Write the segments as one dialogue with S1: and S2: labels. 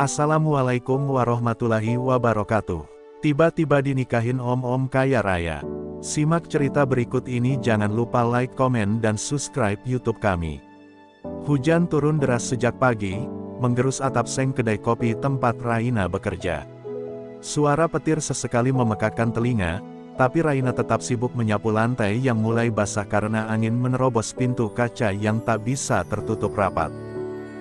S1: Assalamualaikum warahmatullahi wabarakatuh. Tiba-tiba dinikahin om-om kaya raya. Simak cerita berikut ini, jangan lupa like, komen, dan subscribe YouTube kami. Hujan turun deras sejak pagi, menggerus atap seng kedai kopi tempat Raina bekerja. Suara petir sesekali memekakkan telinga, tapi Raina tetap sibuk menyapu lantai yang mulai basah karena angin menerobos pintu kaca yang tak bisa tertutup rapat.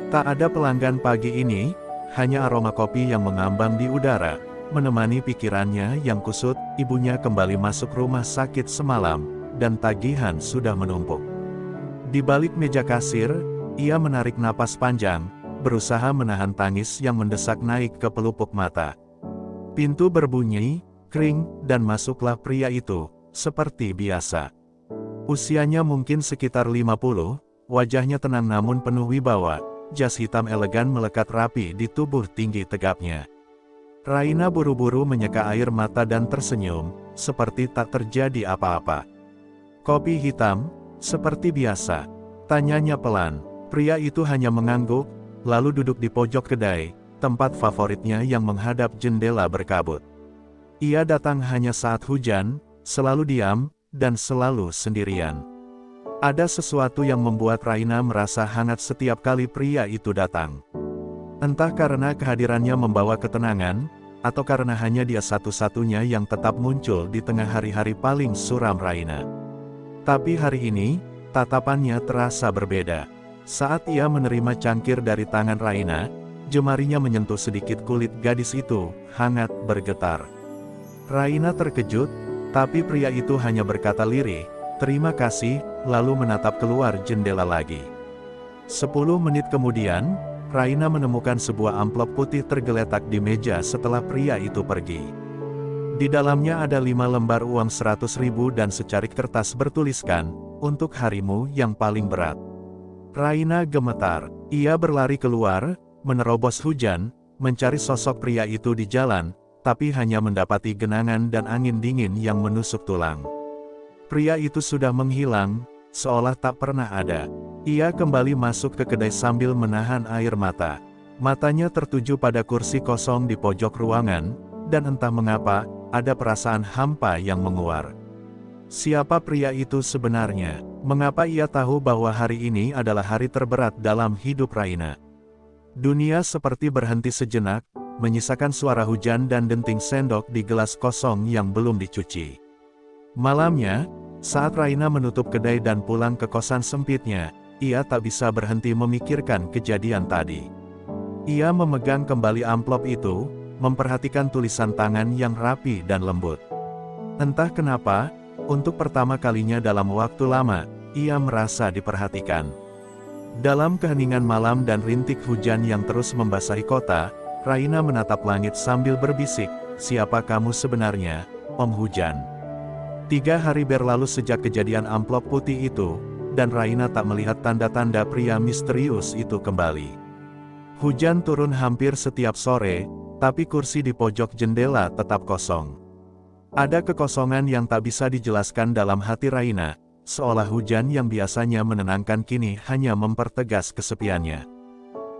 S1: Tak ada pelanggan pagi ini, hanya aroma kopi yang mengambang di udara, menemani pikirannya yang kusut. Ibunya kembali masuk rumah sakit semalam, dan tagihan sudah menumpuk. Di balik meja kasir, ia menarik napas panjang, berusaha menahan tangis yang mendesak naik ke pelupuk mata. Pintu berbunyi, kring, dan masuklah pria itu, seperti biasa. Usianya mungkin sekitar 50, wajahnya tenang namun penuh wibawa. Jas hitam elegan melekat rapi di tubuh tinggi tegapnya. Raina buru-buru menyeka air mata dan tersenyum, seperti tak terjadi apa-apa. "Kopi hitam, seperti biasa?" tanyanya pelan. Pria itu hanya mengangguk, lalu duduk di pojok kedai, tempat favoritnya yang menghadap jendela berkabut. Ia datang hanya saat hujan, selalu diam, dan selalu sendirian. Ada sesuatu yang membuat Raina merasa hangat setiap kali pria itu datang. Entah karena kehadirannya membawa ketenangan, atau karena hanya dia satu-satunya yang tetap muncul di tengah hari-hari paling suram Raina. Tapi hari ini, tatapannya terasa berbeda. Saat ia menerima cangkir dari tangan Raina, jemarinya menyentuh sedikit kulit gadis itu, hangat bergetar. Raina terkejut, tapi pria itu hanya berkata lirih, "Terima kasih," lalu menatap keluar jendela lagi. 10 menit kemudian, Raina menemukan sebuah amplop putih tergeletak di meja setelah pria itu pergi. Di dalamnya ada 5 lembar uang 100.000 dan secarik kertas bertuliskan, "Untuk harimu yang paling berat." Raina gemetar. Ia berlari keluar, menerobos hujan, mencari sosok pria itu di jalan, tapi hanya mendapati genangan dan angin dingin yang menusuk tulang. Pria itu sudah menghilang, seolah tak pernah ada. Ia kembali masuk ke kedai sambil menahan air mata. Matanya tertuju pada kursi kosong di pojok ruangan, dan entah mengapa, ada perasaan hampa yang menguar. Siapa pria itu sebenarnya? Mengapa ia tahu bahwa hari ini adalah hari terberat dalam hidup Raina? Dunia seperti berhenti sejenak, menyisakan suara hujan dan denting sendok di gelas kosong yang belum dicuci. Malamnya, saat Raina menutup kedai dan pulang ke kosan sempitnya, ia tak bisa berhenti memikirkan kejadian tadi. Ia memegang kembali amplop itu, memperhatikan tulisan tangan yang rapi dan lembut. Entah kenapa, untuk pertama kalinya dalam waktu lama, ia merasa diperhatikan. Dalam keheningan malam dan rintik hujan yang terus membasahi kota, Raina menatap langit sambil berbisik, "Siapa kamu sebenarnya, Om Hujan?" 3 hari berlalu sejak kejadian amplop putih itu, dan Raina tak melihat tanda-tanda pria misterius itu kembali. Hujan turun hampir setiap sore, tapi kursi di pojok jendela tetap kosong. Ada kekosongan yang tak bisa dijelaskan dalam hati Raina, seolah hujan yang biasanya menenangkan kini hanya mempertegas kesepiannya.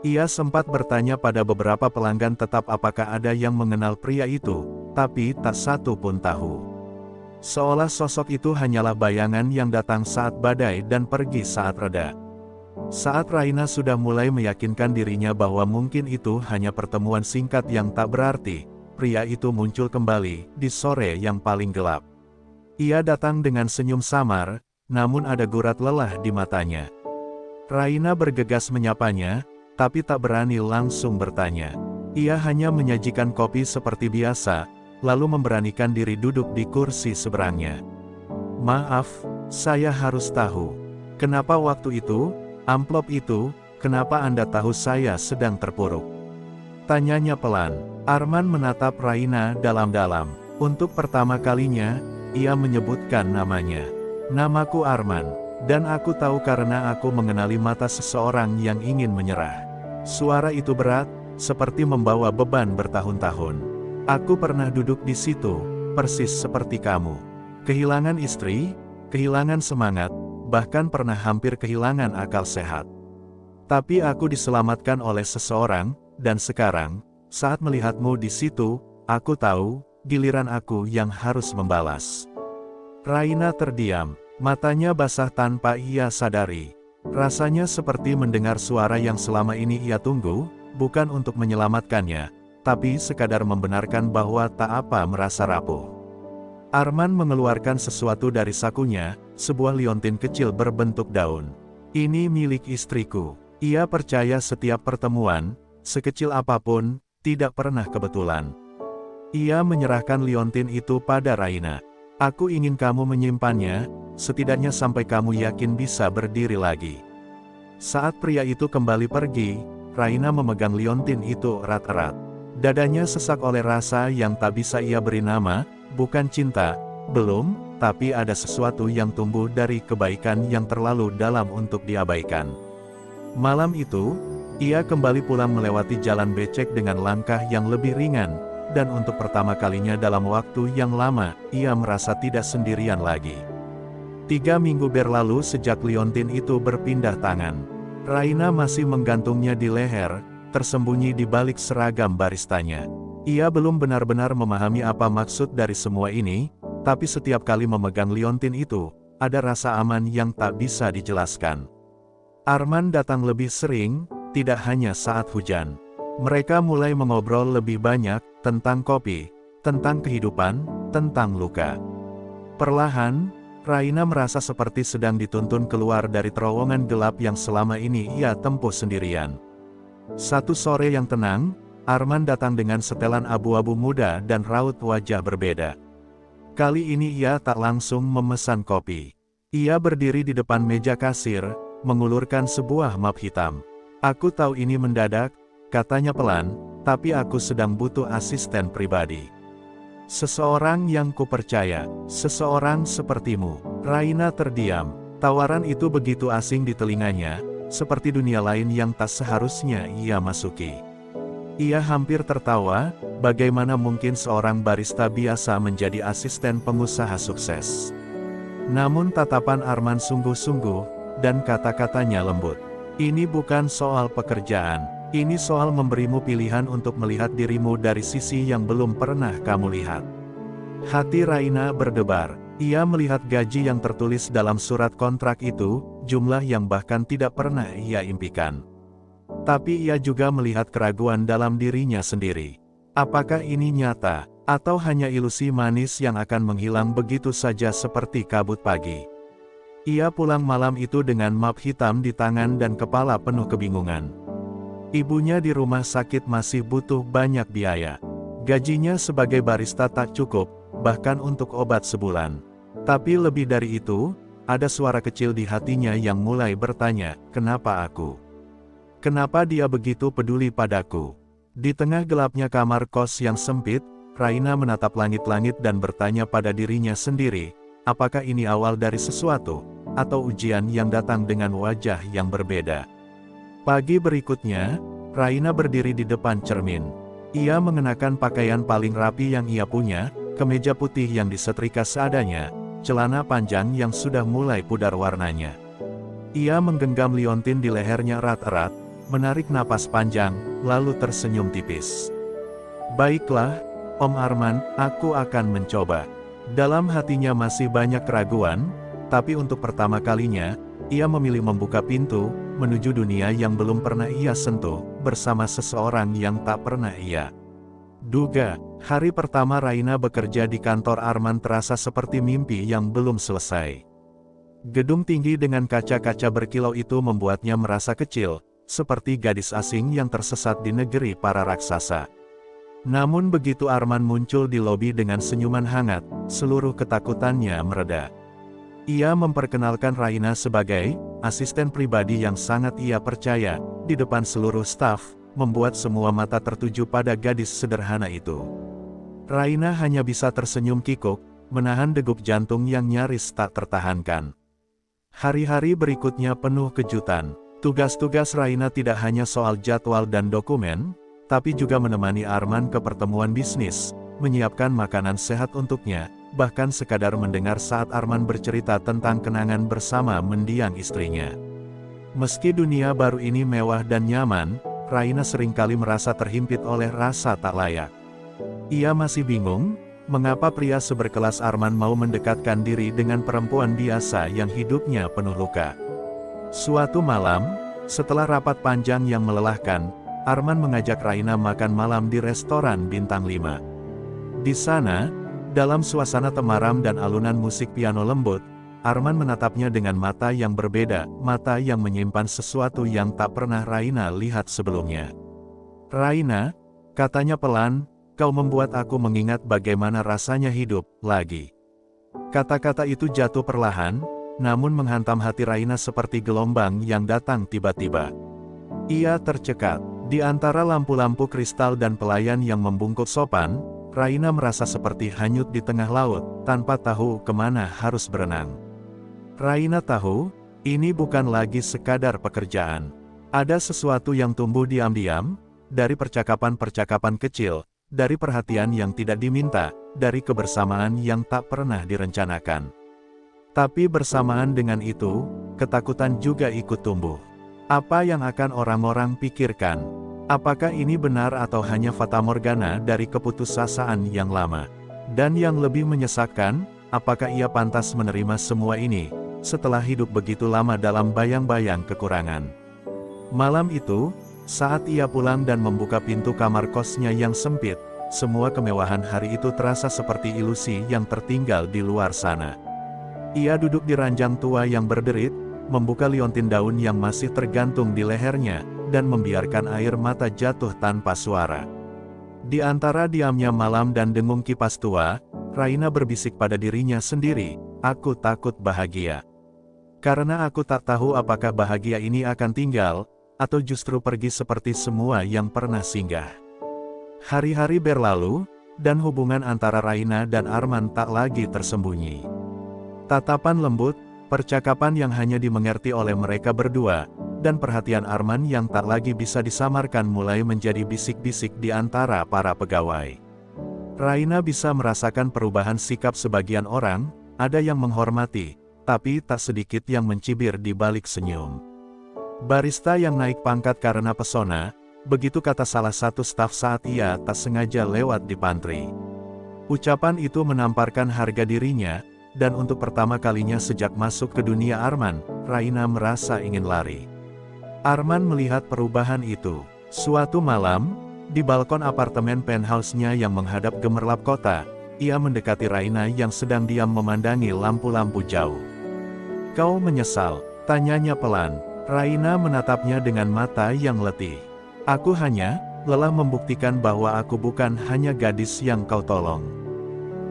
S1: Ia sempat bertanya pada beberapa pelanggan tetap apakah ada yang mengenal pria itu, tapi tak satu pun tahu. Seolah sosok itu hanyalah bayangan yang datang saat badai dan pergi saat reda. Saat Raina sudah mulai meyakinkan dirinya bahwa mungkin itu hanya pertemuan singkat yang tak berarti, pria itu muncul kembali di sore yang paling gelap. Ia datang dengan senyum samar, namun ada gurat lelah di matanya. Raina bergegas menyapanya, tapi tak berani langsung bertanya. Ia hanya menyajikan kopi seperti biasa, lalu memberanikan diri duduk di kursi seberangnya. "Maaf, saya harus tahu. Kenapa waktu itu, amplop itu, kenapa Anda tahu saya sedang terpuruk?" tanyanya pelan. Arman menatap Raina dalam-dalam. Untuk pertama kalinya, ia menyebutkan namanya. "Namaku Arman, dan aku tahu karena aku mengenali mata seseorang yang ingin menyerah." Suara itu berat, seperti membawa beban bertahun-tahun. "Aku pernah duduk di situ, persis seperti kamu. Kehilangan istri, kehilangan semangat, bahkan pernah hampir kehilangan akal sehat. Tapi aku diselamatkan oleh seseorang, dan sekarang, Saat melihatmu di situ, aku tahu, giliran aku yang harus membalas. Raina terdiam, matanya basah tanpa ia sadari. Rasanya seperti mendengar suara yang selama ini ia tunggu, bukan untuk menyelamatkannya, tapi sekadar membenarkan bahwa tak apa merasa rapuh. Arman mengeluarkan sesuatu dari sakunya, sebuah liontin kecil berbentuk daun. Ini milik istriku. Ia percaya setiap pertemuan, sekecil apapun, tidak pernah kebetulan. Ia menyerahkan liontin itu pada Raina. Aku ingin kamu menyimpannya, setidaknya sampai kamu yakin bisa berdiri lagi. Saat pria itu kembali pergi, Raina memegang liontin itu erat-erat. Dadanya sesak oleh rasa yang tak bisa ia beri nama, bukan cinta, belum, tapi ada sesuatu yang tumbuh dari kebaikan yang terlalu dalam untuk diabaikan. Malam itu, ia kembali pulang melewati jalan becek dengan langkah yang lebih ringan, dan untuk pertama kalinya dalam waktu yang lama, ia merasa tidak sendirian lagi. 3 minggu berlalu sejak liontin itu berpindah tangan. Raina masih menggantungnya di leher, tersembunyi di balik seragam baristanya. Ia belum benar-benar memahami apa maksud dari semua ini, tapi setiap kali memegang liontin itu, ada rasa aman yang tak bisa dijelaskan. Arman datang lebih sering, tidak hanya saat hujan. Mereka mulai mengobrol lebih banyak, tentang kopi, tentang kehidupan, tentang luka. Perlahan, Raina merasa seperti sedang dituntun keluar dari terowongan gelap yang selama ini ia tempuh sendirian. Satu sore yang tenang, Arman datang dengan setelan abu-abu muda dan raut wajah berbeda. Kali ini ia tak langsung memesan kopi. Ia berdiri di depan meja kasir, mengulurkan sebuah map hitam. Aku tahu ini mendadak, katanya pelan, tapi aku sedang butuh asisten pribadi. Seseorang yang kupercaya, seseorang sepertimu. Raina terdiam, tawaran itu begitu asing di telinganya, seperti dunia lain yang tak seharusnya ia masuki. Ia hampir tertawa, bagaimana mungkin seorang barista biasa menjadi asisten pengusaha sukses. Namun tatapan Arman sungguh-sungguh, dan kata-katanya lembut. Ini bukan soal pekerjaan, ini soal memberimu pilihan untuk melihat dirimu dari sisi yang belum pernah kamu lihat. Hati Raina berdebar, ia melihat gaji yang tertulis dalam surat kontrak itu, jumlah yang bahkan tidak pernah ia impikan. Tapi ia juga melihat keraguan dalam dirinya sendiri. Apakah ini nyata, atau hanya ilusi manis yang akan menghilang begitu saja seperti kabut pagi? Ia pulang malam itu dengan map hitam di tangan dan kepala penuh kebingungan. Ibunya di rumah sakit masih butuh banyak biaya. Gajinya sebagai barista tak cukup, bahkan untuk obat sebulan. Tapi lebih dari itu, ada suara kecil di hatinya yang mulai bertanya, kenapa aku? Kenapa dia begitu peduli padaku? Di tengah gelapnya kamar kos yang sempit, Raina menatap langit-langit dan bertanya pada dirinya sendiri, apakah ini awal dari sesuatu, atau ujian yang datang dengan wajah yang berbeda? Pagi berikutnya, Raina berdiri di depan cermin. Ia mengenakan pakaian paling rapi yang ia punya, kemeja putih yang disetrika seadanya, celana panjang yang sudah mulai pudar warnanya. Ia menggenggam liontin di lehernya erat-erat, menarik napas panjang, lalu tersenyum tipis. Baiklah, Om Arman, aku akan mencoba. Dalam hatinya masih banyak keraguan, tapi untuk pertama kalinya, ia memilih membuka pintu, menuju dunia yang belum pernah ia sentuh, bersama seseorang yang tak pernah ia duga. Hari pertama Raina bekerja di kantor Arman terasa seperti mimpi yang belum selesai. Gedung tinggi dengan kaca-kaca berkilau itu membuatnya merasa kecil, seperti gadis asing yang tersesat di negeri para raksasa. Namun begitu Arman muncul di lobi dengan senyuman hangat, seluruh ketakutannya mereda. Ia memperkenalkan Raina sebagai asisten pribadi yang sangat ia percaya, di depan seluruh staf, membuat semua mata tertuju pada gadis sederhana itu. Raina hanya bisa tersenyum kikuk, menahan degup jantung yang nyaris tak tertahankan. Hari-hari berikutnya penuh kejutan. Tugas-tugas Raina tidak hanya soal jadwal dan dokumen, tapi juga menemani Arman ke pertemuan bisnis, menyiapkan makanan sehat untuknya, bahkan sekadar mendengar saat Arman bercerita tentang kenangan bersama mendiang istrinya. Meski dunia baru ini mewah dan nyaman, Raina seringkali merasa terhimpit oleh rasa tak layak. Ia masih bingung, mengapa pria seberkelas Arman mau mendekatkan diri dengan perempuan biasa yang hidupnya penuh luka. Suatu malam, setelah rapat panjang yang melelahkan, Arman mengajak Raina makan malam di restoran bintang 5. Di sana, dalam suasana temaram dan alunan musik piano lembut, Arman menatapnya dengan mata yang berbeda, mata yang menyimpan sesuatu yang tak pernah Raina lihat sebelumnya. "Raina," katanya pelan, "kau membuat aku mengingat bagaimana rasanya hidup lagi." Kata-kata itu jatuh perlahan, namun menghantam hati Raina seperti gelombang yang datang tiba-tiba. Ia tercekat. Di antara lampu-lampu kristal dan pelayan yang membungkuk sopan, Raina merasa seperti hanyut di tengah laut, tanpa tahu kemana harus berenang. Raina tahu, ini bukan lagi sekadar pekerjaan. Ada sesuatu yang tumbuh diam-diam, dari percakapan-percakapan kecil, dari perhatian yang tidak diminta, dari kebersamaan yang tak pernah direncanakan. Tapi bersamaan dengan itu, ketakutan juga ikut tumbuh. Apa yang akan orang-orang pikirkan? Apakah ini benar atau hanya fatamorgana dari keputusasaan yang lama? Dan yang lebih menyesakkan, apakah ia pantas menerima semua ini, setelah hidup begitu lama dalam bayang-bayang kekurangan? Malam itu, saat ia pulang dan membuka pintu kamar kosnya yang sempit, semua kemewahan hari itu terasa seperti ilusi yang tertinggal di luar sana. Ia duduk di ranjang tua yang berderit, membuka liontin daun yang masih tergantung di lehernya, dan membiarkan air mata jatuh tanpa suara. Di antara diamnya malam dan dengung kipas tua, Raina berbisik pada dirinya sendiri, "Aku takut bahagia. Karena aku tak tahu apakah bahagia ini akan tinggal, atau justru pergi seperti semua yang pernah singgah." Hari-hari berlalu, dan hubungan antara Raina dan Arman tak lagi tersembunyi. Tatapan lembut, percakapan yang hanya dimengerti oleh mereka berdua, dan perhatian Arman yang tak lagi bisa disamarkan mulai menjadi bisik-bisik di antara para pegawai. Raina bisa merasakan perubahan sikap sebagian orang, ada yang menghormati, tapi tak sedikit yang mencibir di balik senyum. "Barista yang naik pangkat karena pesona," begitu kata salah satu staf saat ia tak sengaja lewat di pantry. Ucapan itu menamparkan harga dirinya, dan untuk pertama kalinya sejak masuk ke dunia Arman, Raina merasa ingin lari. Arman melihat perubahan itu. Suatu malam, di balkon apartemen penthouse-nya yang menghadap gemerlap kota, ia mendekati Raina yang sedang diam memandangi lampu-lampu jauh. "Kau menyesal?" tanyanya pelan. Raina menatapnya dengan mata yang letih. "Aku hanya lelah membuktikan bahwa aku bukan hanya gadis yang kau tolong."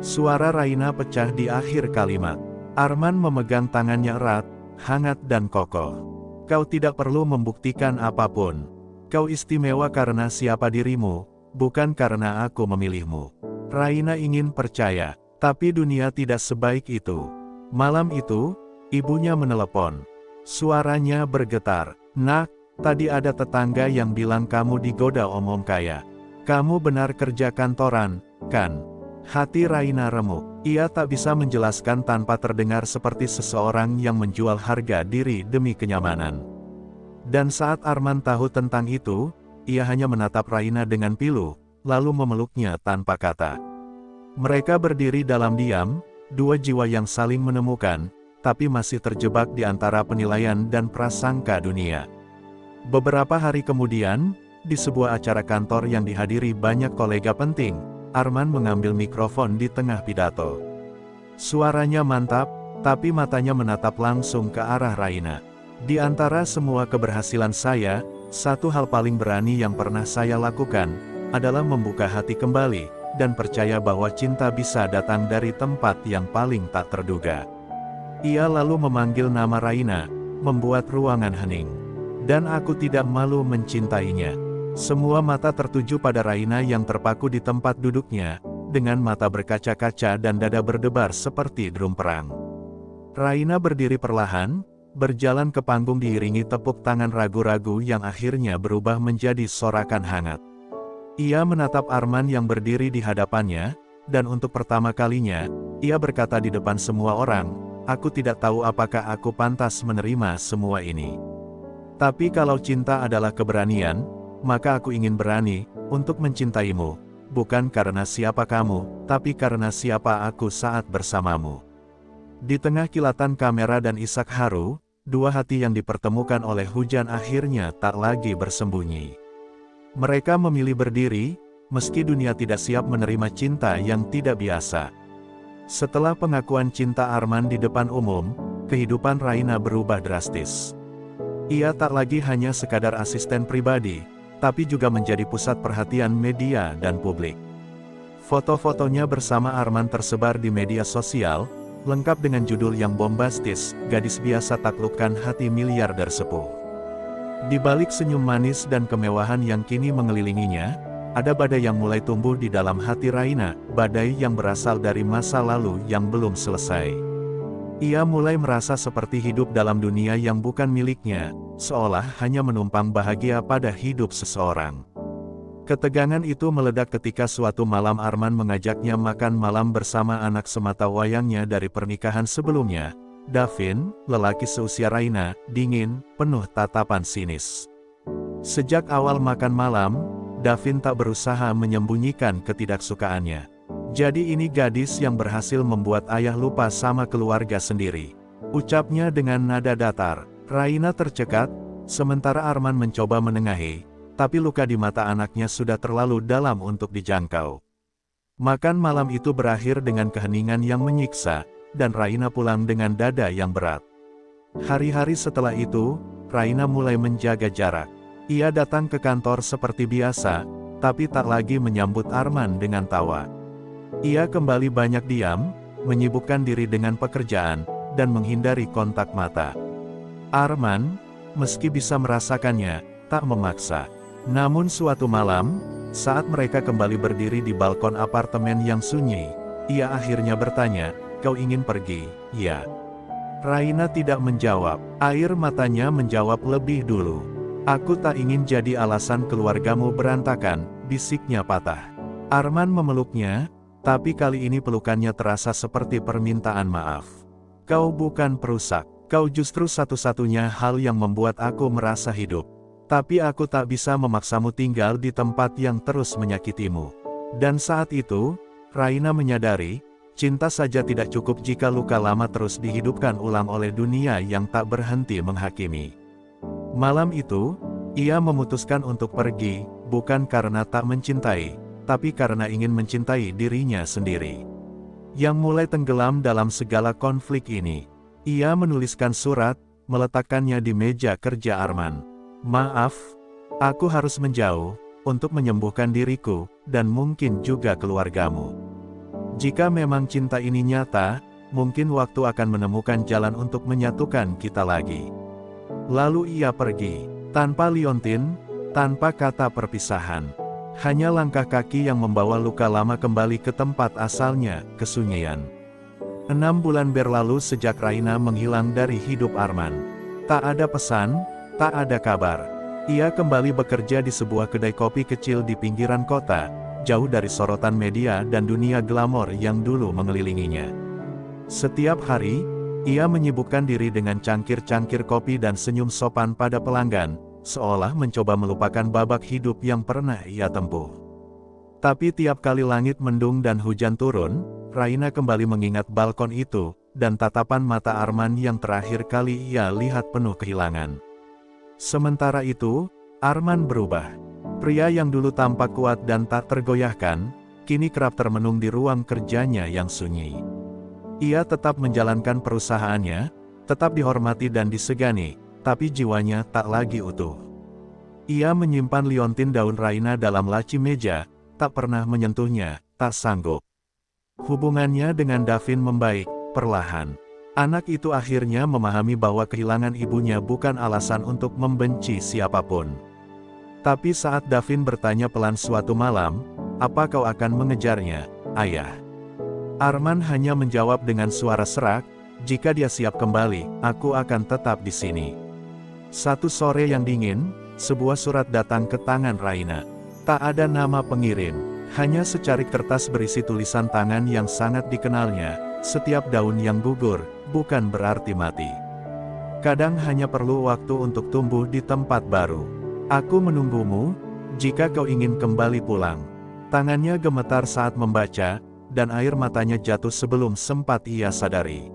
S1: Suara Raina pecah di akhir kalimat. Arman memegang tangannya erat, hangat dan kokoh. "Kau tidak perlu membuktikan apapun. Kau istimewa karena siapa dirimu, bukan karena aku memilihmu." Raina ingin percaya, tapi dunia tidak sebaik itu. Malam itu, ibunya menelepon. Suaranya bergetar. "Nak, tadi ada tetangga yang bilang kamu digoda om-om kaya. Kamu benar kerja kantoran, kan?" Hati Raina remuk. Ia tak bisa menjelaskan tanpa terdengar seperti seseorang yang menjual harga diri demi kenyamanan. Dan saat Arman tahu tentang itu, ia hanya menatap Raina dengan pilu, lalu memeluknya tanpa kata. Mereka berdiri dalam diam, dua jiwa yang saling menemukan, tapi masih terjebak di antara penilaian dan prasangka dunia. Beberapa hari kemudian, di sebuah acara kantor yang dihadiri banyak kolega penting, Arman mengambil mikrofon di tengah pidato. Suaranya mantap, tapi matanya menatap langsung ke arah Raina. "Di antara semua keberhasilan saya, satu hal paling berani yang pernah saya lakukan, adalah membuka hati kembali, dan percaya bahwa cinta bisa datang dari tempat yang paling tak terduga." Ia lalu memanggil nama Raina, membuat ruangan hening. "Dan aku tidak malu mencintainya." Semua mata tertuju pada Raina yang terpaku di tempat duduknya, dengan mata berkaca-kaca dan dada berdebar seperti drum perang. Raina berdiri perlahan, berjalan ke panggung diiringi tepuk tangan ragu-ragu yang akhirnya berubah menjadi sorakan hangat. Ia menatap Arman yang berdiri di hadapannya, dan untuk pertama kalinya, ia berkata di depan semua orang, "Aku tidak tahu apakah aku pantas menerima semua ini. Tapi kalau cinta adalah keberanian, maka aku ingin berani untuk mencintaimu, bukan karena siapa kamu, tapi karena siapa aku saat bersamamu. Di tengah kilatan kamera dan isak haru, dua hati yang dipertemukan oleh hujan akhirnya tak lagi bersembunyi. Mereka memilih berdiri, meski dunia tidak siap menerima cinta yang tidak biasa. Setelah pengakuan cinta Arman di depan umum, kehidupan Raina berubah drastis. Ia tak lagi hanya sekadar asisten pribadi, tapi juga menjadi pusat perhatian media dan publik. Foto-fotonya bersama Arman tersebar di media sosial, lengkap dengan judul yang bombastis, "Gadis biasa taklukkan hati miliarder sepuh." Di balik senyum manis dan kemewahan yang kini mengelilinginya, ada badai yang mulai tumbuh di dalam hati Raina, badai yang berasal dari masa lalu yang belum selesai. Ia mulai merasa seperti hidup dalam dunia yang bukan miliknya, seolah hanya menumpang bahagia pada hidup seseorang. Ketegangan itu meledak ketika suatu malam Arman mengajaknya makan malam bersama anak semata wayangnya dari pernikahan sebelumnya, Davin, lelaki seusia Raina, dingin, penuh tatapan sinis. Sejak awal makan malam, Davin tak berusaha menyembunyikan ketidaksukaannya. "Jadi ini gadis yang berhasil membuat ayah lupa sama keluarga sendiri," ucapnya dengan nada datar. Raina tercekat, sementara Arman mencoba menengahi, tapi luka di mata anaknya sudah terlalu dalam untuk dijangkau. Makan malam itu berakhir dengan keheningan yang menyiksa, dan Raina pulang dengan dada yang berat. Hari-hari setelah itu, Raina mulai menjaga jarak. Ia datang ke kantor seperti biasa, tapi tak lagi menyambut Arman dengan tawa. Ia kembali banyak diam, menyibukkan diri dengan pekerjaan, dan menghindari kontak mata. Arman, meski bisa merasakannya, tak memaksa. Namun suatu malam, saat mereka kembali berdiri di balkon apartemen yang sunyi, ia akhirnya bertanya, "Kau ingin pergi, ya?" Raina tidak menjawab, air matanya menjawab lebih dulu. "Aku tak ingin jadi alasan keluargamu berantakan," bisiknya patah. Arman memeluknya, tapi kali ini pelukannya terasa seperti permintaan maaf. "Kau bukan perusak, kau justru satu-satunya hal yang membuat aku merasa hidup. Tapi aku tak bisa memaksamu tinggal di tempat yang terus menyakitimu." Dan saat itu, Raina menyadari, cinta saja tidak cukup jika luka lama terus dihidupkan ulang oleh dunia yang tak berhenti menghakimi. Malam itu, ia memutuskan untuk pergi, bukan karena tak mencintai, tapi karena ingin mencintai dirinya sendiri. Yang mulai tenggelam dalam segala konflik ini, ia menuliskan surat, meletakkannya di meja kerja Arman. "Maaf, aku harus menjauh, untuk menyembuhkan diriku, dan mungkin juga keluargamu. Jika memang cinta ini nyata, mungkin waktu akan menemukan jalan untuk menyatukan kita lagi." Lalu ia pergi, tanpa liontin, tanpa kata perpisahan. Hanya langkah kaki yang membawa luka lama kembali ke tempat asalnya, kesunyian. 6 bulan berlalu sejak Raina menghilang dari hidup Arman. Tak ada pesan, tak ada kabar. Ia kembali bekerja di sebuah kedai kopi kecil di pinggiran kota, jauh dari sorotan media dan dunia glamor yang dulu mengelilinginya. Setiap hari, ia menyibukkan diri dengan cangkir-cangkir kopi dan senyum sopan pada pelanggan, seolah mencoba melupakan babak hidup yang pernah ia tempuh. Tapi tiap kali langit mendung dan hujan turun, Raina kembali mengingat balkon itu, dan tatapan mata Arman yang terakhir kali ia lihat penuh kehilangan. Sementara itu, Arman berubah. Pria yang dulu tampak kuat dan tak tergoyahkan, kini kerap termenung di ruang kerjanya yang sunyi. Ia tetap menjalankan perusahaannya, tetap dihormati dan disegani, tapi jiwanya tak lagi utuh. Ia menyimpan liontin daun Raina dalam laci meja, tak pernah menyentuhnya, tak sanggup. Hubungannya dengan Davin membaik, perlahan. Anak itu akhirnya memahami bahwa kehilangan ibunya bukan alasan untuk membenci siapapun. Tapi saat Davin bertanya pelan suatu malam, "Apa kau akan mengejarnya, Ayah?" Arman hanya menjawab dengan suara serak, "Jika dia siap kembali, aku akan tetap di sini." Satu sore yang dingin, sebuah surat datang ke tangan Raina. Tak ada nama pengirim, hanya secarik kertas berisi tulisan tangan yang sangat dikenalnya. "Setiap daun yang gugur, bukan berarti mati. Kadang hanya perlu waktu untuk tumbuh di tempat baru. Aku menunggumu, jika kau ingin kembali pulang. Tangannya gemetar saat membaca, dan air matanya jatuh sebelum sempat ia sadari.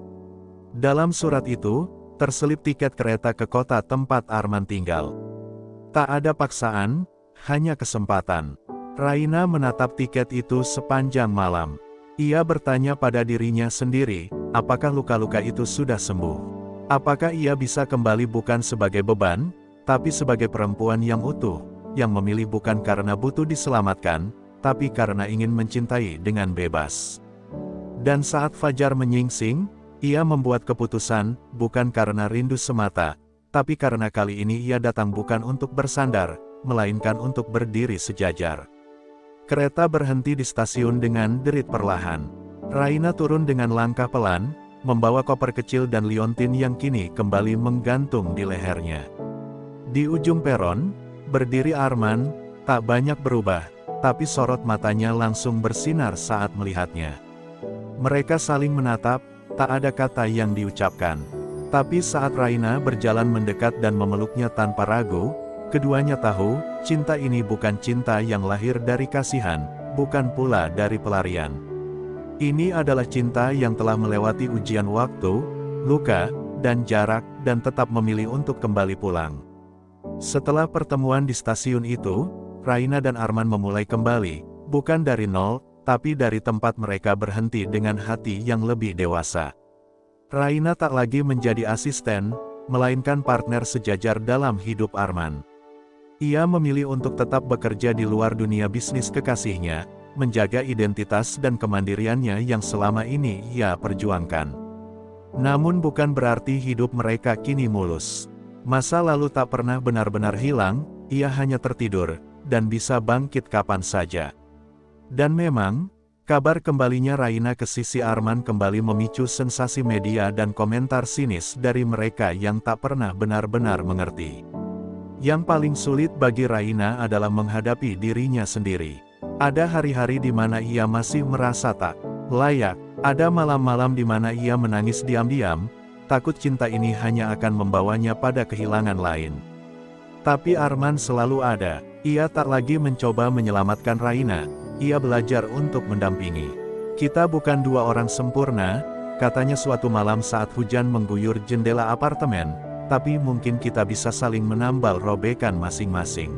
S1: Dalam surat itu, terselip tiket kereta ke kota tempat Arman tinggal. Tak ada paksaan, hanya kesempatan. Raina menatap tiket itu sepanjang malam. Ia bertanya pada dirinya sendiri, apakah luka-luka itu sudah sembuh? Apakah ia bisa kembali bukan sebagai beban, tapi sebagai perempuan yang utuh, yang memilih bukan karena butuh diselamatkan, tapi karena ingin mencintai dengan bebas. Dan saat fajar menyingsing, ia membuat keputusan, bukan karena rindu semata, tapi karena kali ini ia datang bukan untuk bersandar, melainkan untuk berdiri sejajar. Kereta berhenti di stasiun dengan derit perlahan. Raina turun dengan langkah pelan, membawa koper kecil dan liontin yang kini kembali menggantung di lehernya. Di ujung peron, berdiri Arman, tak banyak berubah, tapi sorot matanya langsung bersinar saat melihatnya. Mereka saling menatap, tak ada kata yang diucapkan. Tapi saat Raina berjalan mendekat dan memeluknya tanpa ragu, keduanya tahu, cinta ini bukan cinta yang lahir dari kasihan, bukan pula dari pelarian. Ini adalah cinta yang telah melewati ujian waktu, luka, dan jarak, dan tetap memilih untuk kembali pulang. Setelah pertemuan di stasiun itu, Raina dan Arman memulai kembali, bukan dari nol, tapi dari tempat mereka berhenti dengan hati yang lebih dewasa. Raina tak lagi menjadi asisten, melainkan partner sejajar dalam hidup Arman. Ia memilih untuk tetap bekerja di luar dunia bisnis kekasihnya, menjaga identitas dan kemandiriannya yang selama ini ia perjuangkan. Namun bukan berarti hidup mereka kini mulus. Masa lalu tak pernah benar-benar hilang, ia hanya tertidur, dan bisa bangkit kapan saja. Dan memang, kabar kembalinya Raina ke sisi Arman kembali memicu sensasi media dan komentar sinis dari mereka yang tak pernah benar-benar mengerti. Yang paling sulit bagi Raina adalah menghadapi dirinya sendiri. Ada hari-hari di mana ia masih merasa tak layak, ada malam-malam di mana ia menangis diam-diam, takut cinta ini hanya akan membawanya pada kehilangan lain. Tapi Arman selalu ada. Ia tak lagi mencoba menyelamatkan Raina, ia belajar untuk mendampingi. Kita bukan dua orang sempurna, katanya suatu malam saat hujan mengguyur jendela apartemen, tapi mungkin kita bisa saling menambal robekan masing-masing.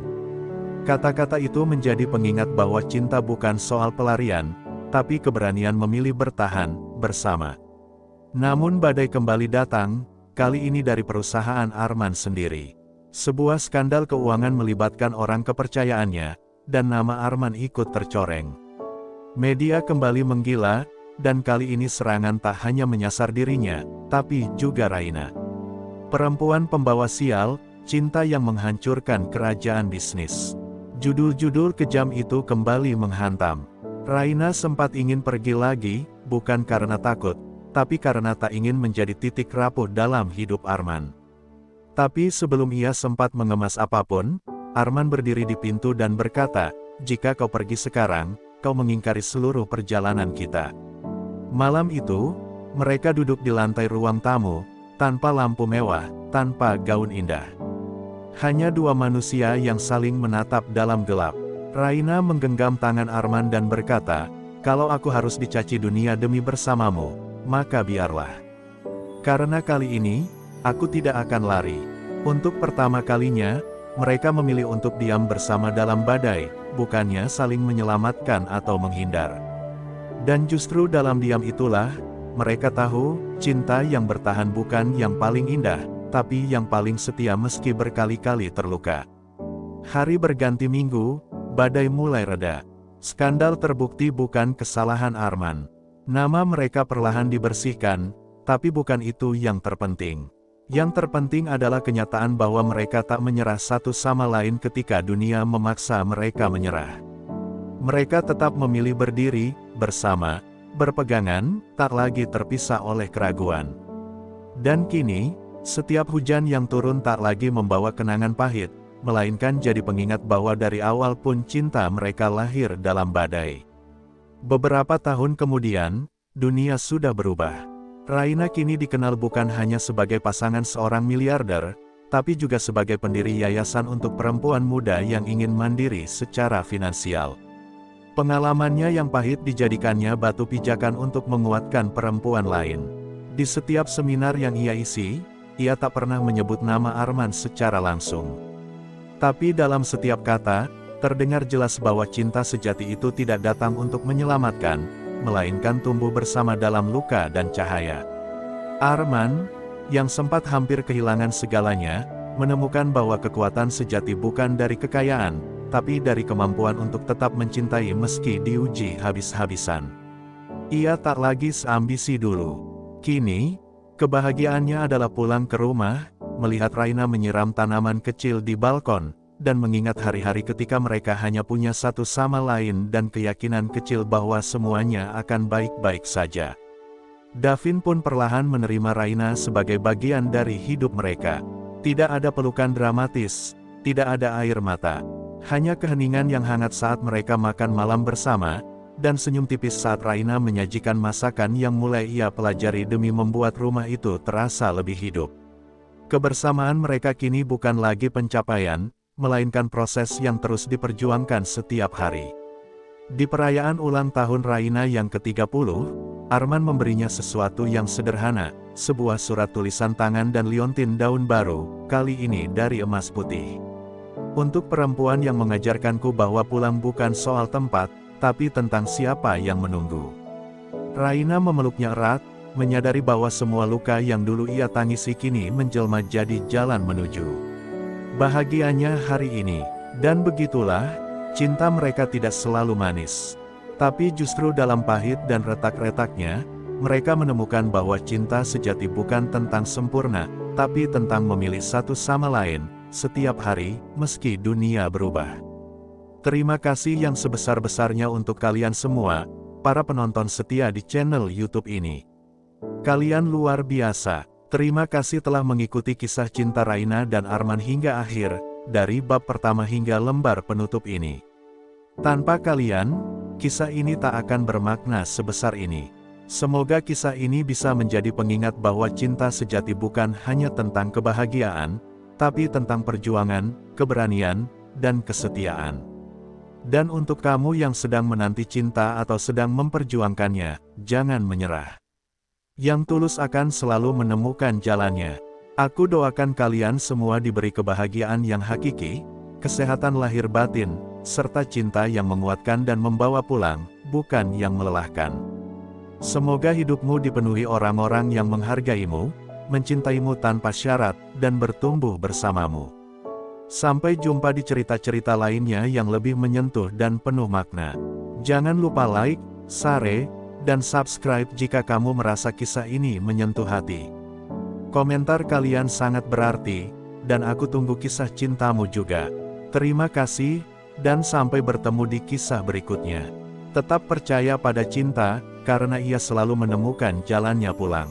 S1: Kata-kata itu menjadi pengingat bahwa cinta bukan soal pelarian, tapi keberanian memilih bertahan bersama. Namun badai kembali datang, kali ini dari perusahaan Arman sendiri. Sebuah skandal keuangan melibatkan orang kepercayaannya, dan nama Arman ikut tercoreng. Media kembali menggila, dan kali ini serangan tak hanya menyasar dirinya, tapi juga Raina. Perempuan pembawa sial, cinta yang menghancurkan kerajaan bisnis. Judul-judul kejam itu kembali menghantam. Raina sempat ingin pergi lagi, bukan karena takut, tapi karena tak ingin menjadi titik rapuh dalam hidup Arman. Tapi sebelum ia sempat mengemas apapun, Arman berdiri di pintu dan berkata, "Jika kau pergi sekarang, kau mengingkari seluruh perjalanan kita." Malam itu, mereka duduk di lantai ruang tamu, tanpa lampu mewah, tanpa gaun indah. Hanya dua manusia yang saling menatap dalam gelap. Raina menggenggam tangan Arman dan berkata, "Kalau aku harus dicaci dunia demi bersamamu, maka biarlah. Karena kali ini, aku tidak akan lari." Untuk pertama kalinya, mereka memilih untuk diam bersama dalam badai, bukannya saling menyelamatkan atau menghindar. Dan justru dalam diam itulah, mereka tahu, cinta yang bertahan bukan yang paling indah, tapi yang paling setia meski berkali-kali terluka. Hari berganti minggu, badai mulai reda. Skandal terbukti bukan kesalahan Arman. Nama mereka perlahan dibersihkan, tapi bukan itu yang terpenting. Yang terpenting adalah kenyataan bahwa mereka tak menyerah satu sama lain ketika dunia memaksa mereka menyerah. Mereka tetap memilih berdiri, bersama, berpegangan, tak lagi terpisah oleh keraguan. Dan kini, setiap hujan yang turun tak lagi membawa kenangan pahit, melainkan jadi pengingat bahwa dari awal pun cinta mereka lahir dalam badai. Beberapa tahun kemudian, dunia sudah berubah. Raina kini dikenal bukan hanya sebagai pasangan seorang miliarder, tapi juga sebagai pendiri yayasan untuk perempuan muda yang ingin mandiri secara finansial. Pengalamannya yang pahit dijadikannya batu pijakan untuk menguatkan perempuan lain. Di setiap seminar yang ia isi, ia tak pernah menyebut nama Arman secara langsung. Tapi dalam setiap kata, terdengar jelas bahwa cinta sejati itu tidak datang untuk menyelamatkan, melainkan tumbuh bersama dalam luka dan cahaya. Arman, yang sempat hampir kehilangan segalanya, menemukan bahwa kekuatan sejati bukan dari kekayaan, tapi dari kemampuan untuk tetap mencintai meski diuji habis-habisan. Ia tak lagi seambisi dulu. Kini, kebahagiaannya adalah pulang ke rumah, melihat Raina menyiram tanaman kecil di balkon, dan mengingat hari-hari ketika mereka hanya punya satu sama lain dan keyakinan kecil bahwa semuanya akan baik-baik saja. Davin pun perlahan menerima Raina sebagai bagian dari hidup mereka. Tidak ada pelukan dramatis, tidak ada air mata. Hanya keheningan yang hangat saat mereka makan malam bersama, dan senyum tipis saat Raina menyajikan masakan yang mulai ia pelajari demi membuat rumah itu terasa lebih hidup. Kebersamaan mereka kini bukan lagi pencapaian, melainkan proses yang terus diperjuangkan setiap hari. Di perayaan ulang tahun Raina yang ke-30, Arman memberinya sesuatu yang sederhana, sebuah surat tulisan tangan dan liontin daun baru, kali ini dari emas putih. Untuk perempuan yang mengajarkanku bahwa pulang bukan soal tempat, tapi tentang siapa yang menunggu. Raina memeluknya erat, menyadari bahwa semua luka yang dulu ia tangisi kini menjelma jadi jalan menuju bahagianya hari ini. Dan begitulah, cinta mereka tidak selalu manis. Tapi justru dalam pahit dan retak-retaknya, mereka menemukan bahwa cinta sejati bukan tentang sempurna, tapi tentang memilih satu sama lain, setiap hari, meski dunia berubah. Terima kasih yang sebesar-besarnya untuk kalian semua, para penonton setia di channel YouTube ini. Kalian luar biasa. Terima kasih telah mengikuti kisah cinta Raina dan Arman hingga akhir, dari bab pertama hingga lembar penutup ini. Tanpa kalian, kisah ini tak akan bermakna sebesar ini. Semoga kisah ini bisa menjadi pengingat bahwa cinta sejati bukan hanya tentang kebahagiaan, tapi tentang perjuangan, keberanian, dan kesetiaan. Dan untuk kamu yang sedang menanti cinta atau sedang memperjuangkannya, jangan menyerah. Yang tulus akan selalu menemukan jalannya. Aku doakan kalian semua diberi kebahagiaan yang hakiki, kesehatan lahir batin, serta cinta yang menguatkan dan membawa pulang, bukan yang melelahkan. Semoga hidupmu dipenuhi orang-orang yang menghargaimu, mencintaimu tanpa syarat, dan bertumbuh bersamamu. Sampai jumpa di cerita-cerita lainnya yang lebih menyentuh dan penuh makna. Jangan lupa like, share, dan subscribe jika kamu merasa kisah ini menyentuh hati. Komentar kalian sangat berarti, dan aku tunggu kisah cintamu juga. Terima kasih, dan sampai bertemu di kisah berikutnya. Tetap percaya pada cinta, karena ia selalu menemukan jalannya pulang.